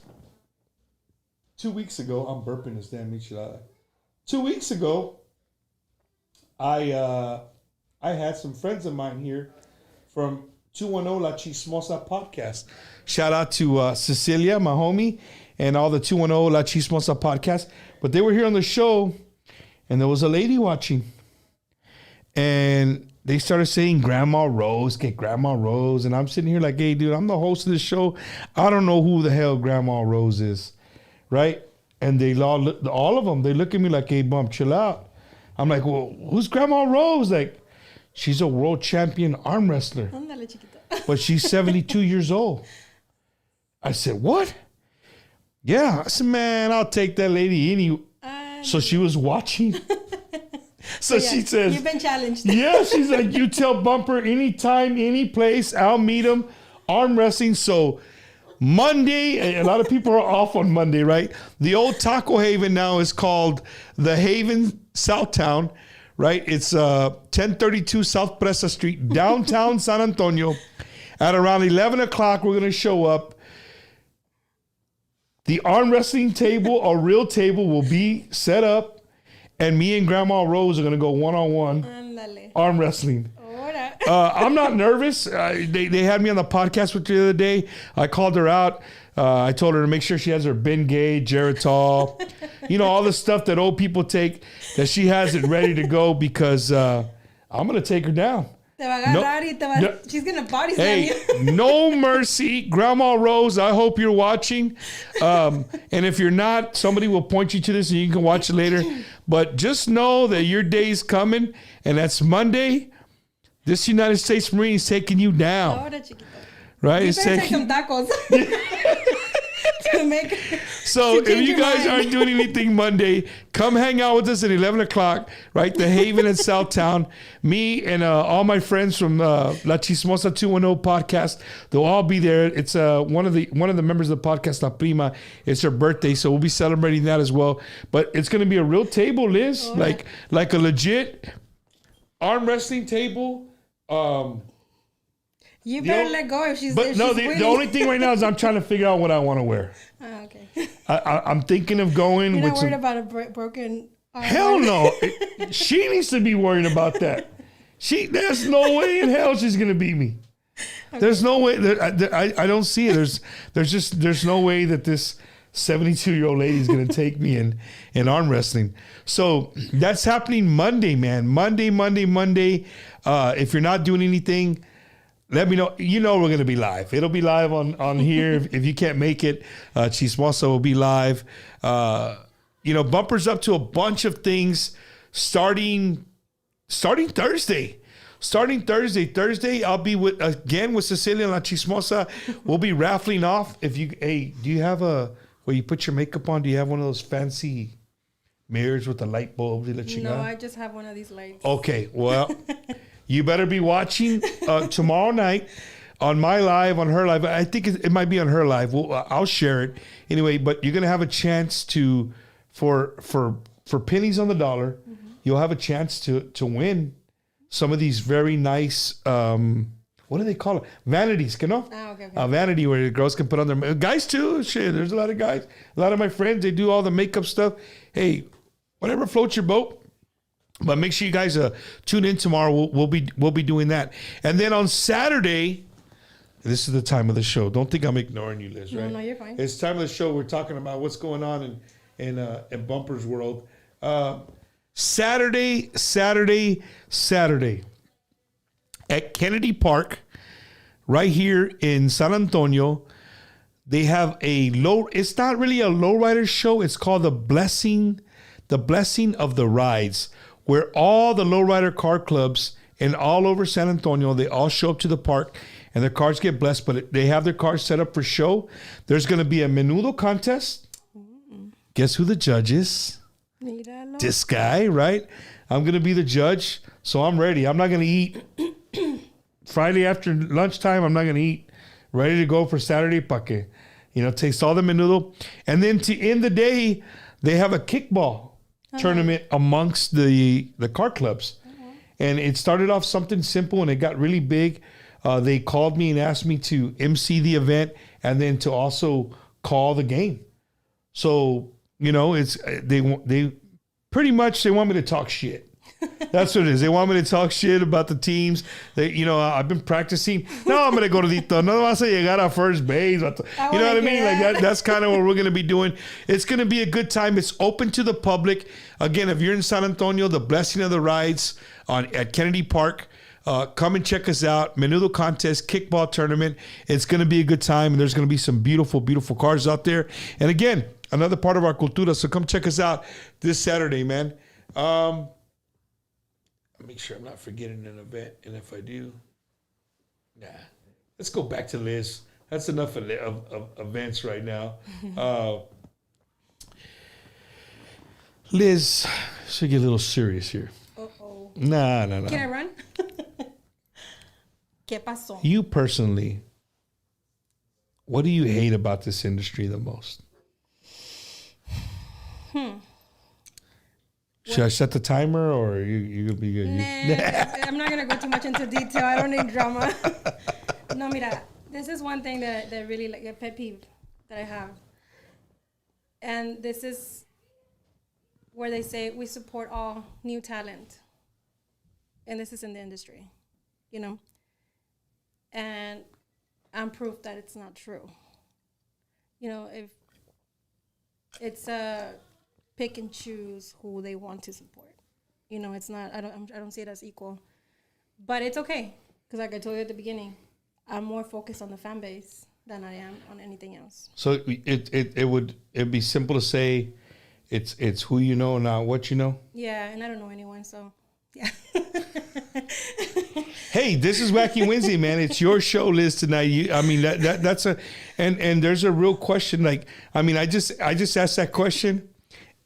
2 weeks ago, I'm burping this damn michelada. 2 weeks ago, I had some friends of mine here from 210 La Chismosa podcast. Shout out to Cecilia, my homie, and all the 210 La Chismosa podcast. But they were here on the show, and there was a lady watching. And they started saying Grandma Rose, get Grandma Rose. And I'm sitting here like, hey, dude, I'm the host of this show. I don't know who the hell Grandma Rose is, right? And they all of them, they look at me like, hey, bump, chill out. I'm like, well, who's Grandma Rose? Like, she's a world champion arm wrestler. Ándale, chiquito. But she's 72 years old. I said, what? Yeah. I said, man, I'll take that lady any. So she was watching. So yeah, she says, you've been challenged. Yeah, she's like, you tell Bumper anytime, any place, I'll meet him. Arm wrestling. So Monday, a lot of people are off on Monday, right? The old Taco Haven now is called the Haven Southtown, right? It's 1032 South Presa Street, downtown San Antonio. At around 11 o'clock, we're going to show up. The arm wrestling table, a real table, will be set up. And me and Grandma Rose are going to go one-on-one arm wrestling. I'm not nervous. They had me on the podcast with the other day. I called her out. I told her to make sure she has her Bengay, Geritol, all the stuff that old people take, that she has it ready to go because I'm going to take her down. She's going to body slam you. No mercy. Grandma Rose, I hope you're watching. And if you're not, somebody will point you to this and you can watch it later. But just know that your day's coming, and that's Monday. This United States Marine is taking you down. Right? You better take some tacos. So if you guys aren't doing anything Monday, come hang out with us at 11 o'clock, right? The Haven in Southtown. Me and all my friends from La Chismosa 210 podcast, they'll all be there. It's one of the members of the podcast, La Prima. It's her birthday, so we'll be celebrating that as well. But it's going to be a real table, Liz, like a legit arm wrestling table. You better let go if she's. But no, the only thing right now is I'm trying to figure out what I want to wear. Oh, okay. I'm thinking of going. You're with not worried about a broken arm. Hell no. She needs to be worried about that. There's no way in hell she's gonna beat me. Okay. There's no way. I don't see it. There's no way that this 72-year-old lady is gonna take me in arm wrestling. So that's happening Monday, man. Monday. If you're not doing anything, let me know. We're going to be live. It'll be live on here. If you can't make it, Chismosa will be live. Bumper's up to a bunch of things starting Thursday. Thursday, I'll be with Cecilia and La Chismosa. We'll be raffling off. Do you have where you put your makeup on? Do you have one of those fancy mirrors with the light bulbs? No, I just have one of these lights. Okay, well... You better be watching tomorrow night on my live, on her live. I think it might be on her live. I'll share it anyway. But you're gonna have a chance for pennies on the dollar. Mm-hmm. You'll have a chance to win some of these very nice. What do they call it? Vanities, okay. Vanity where the girls can put on their guys too. Shit, there's a lot of guys. A lot of my friends, they do all the makeup stuff. Hey, whatever floats your boat. But make sure you guys tune in tomorrow. We'll be doing that. And then on Saturday, this is the time of the show. Don't think I'm ignoring you, Liz, right? No, you're fine. It's time of the show. We're talking about what's going on in Bumper's world. Saturday at Kennedy Park, right here in San Antonio, they have it's not really a lowrider show. It's called the Blessing of the Rides, where all the lowrider car clubs and all over San Antonio, they all show up to the park and their cars get blessed, but they have their cars set up for show. There's going to be a menudo contest. Guess who the judge is? Míralo. This guy, right? I'm going to be the judge, so I'm ready. I'm not going to eat. Friday after lunchtime, I'm not going to eat. Ready to go for Saturday, pa que, taste all the menudo. And then to end the day, they have a kickball tournament amongst the car clubs. And it started off something simple and it got really big. They called me and asked me to MC the event and then to also call the game. So, you know, they pretty much, they want me to talk shit. That's what it is. They want me to talk shit about the teams. You know, I've been practicing. No, I'm going to go to Dito. No vas a llegar a first base. You know what I mean? Like that's kind of what we're going to be doing. It's going to be a good time. It's open to the public. Again, if you're in San Antonio, the Blessing of the Rides at Kennedy Park, come and check us out. Menudo contest, kickball tournament. It's going to be a good time. And there's going to be some beautiful, beautiful cars out there. And again, another part of our cultura. So come check us out this Saturday, man. Make sure I'm not forgetting an event, and if I do, nah. Let's go back to Liz. That's enough of events right now. Liz, should get a little serious here. Uh-oh. Nah. Can I run? ¿Qué pasó? You personally, what do you hate about this industry the most? Should I set the timer or you gonna be good? Nah, I'm not gonna go too much into detail. I don't need drama. No, mira, this is one thing that really like a pet peeve that I have, and this is where they say we support all new talent, and this is in the industry, you know, and I'm proof that it's not true. You know, if it's a pick and choose who they want to support. You know, it's not. I don't see it as equal, but it's okay because, like I told you at the beginning, I'm more focused on the fan base than I am on anything else. So it'd be simple to say, it's who you know, not what you know. Yeah, and I don't know anyone, so yeah. Hey, this is Wacky Wednesday, man. It's your show, Liz, tonight. That's and there's a real question. Like, I mean, I just asked that question.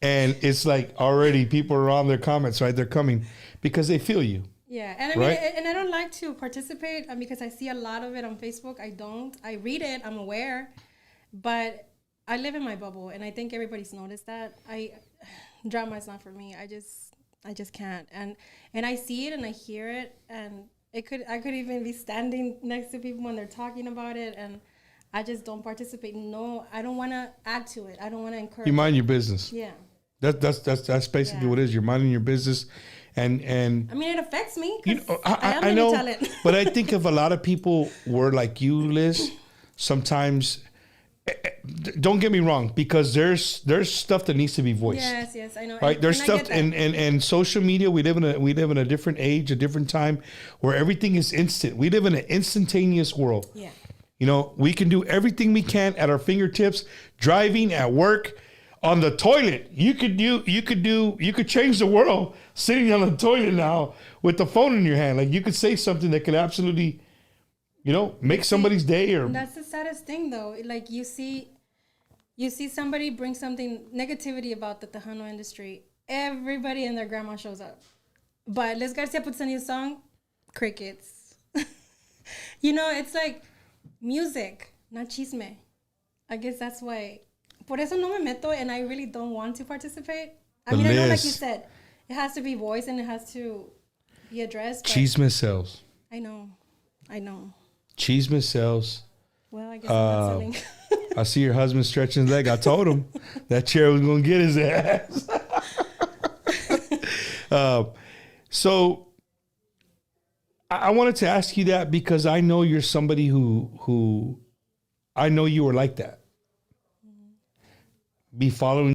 And it's like already people are on their comments, right? They're coming because they feel you. Yeah. And I mean, and I don't like to participate because I see a lot of it on Facebook. I read it. I'm aware. But I live in my bubble. And I think everybody's noticed that. Drama is not for me. I just can't. And I see it and I hear it. And I could even be standing next to people when they're talking about it. And I just don't participate. No, I don't want to add to it. I don't want to encourage. You mind your business. Yeah. That's basically what it is. You're minding your business, and I mean it affects me. You know, I know, but I think if a lot of people were like you, Liz, sometimes. Don't get me wrong, because there's stuff that needs to be voiced. Yes, I know. Right, there's stuff, and social media. We live in a different age, a different time, where everything is instant. We live in an instantaneous world. Yeah. You know, we can do everything we can at our fingertips, driving, at work, on the toilet. You could change the world sitting on the toilet now with the phone in your hand. Like you could say something that could absolutely, you know, make somebody's day. Or that's the saddest thing though. Like you see somebody bring something negativity about the Tejano industry. Everybody and their grandma shows up. But Les Garcia puts a new song, crickets. You know, it's like music, not chisme. I guess that's why. Por eso no me meto, and I really don't want to participate. I mean, I know, like you said, it has to be voiced and it has to be addressed. Chisme sells. I know. Chisme sells. Well, I guess I'm not selling. I see your husband stretching his leg. I told him that chair was going to get his ass. So I wanted to ask you that because I know you're somebody who I know you were like that. Be following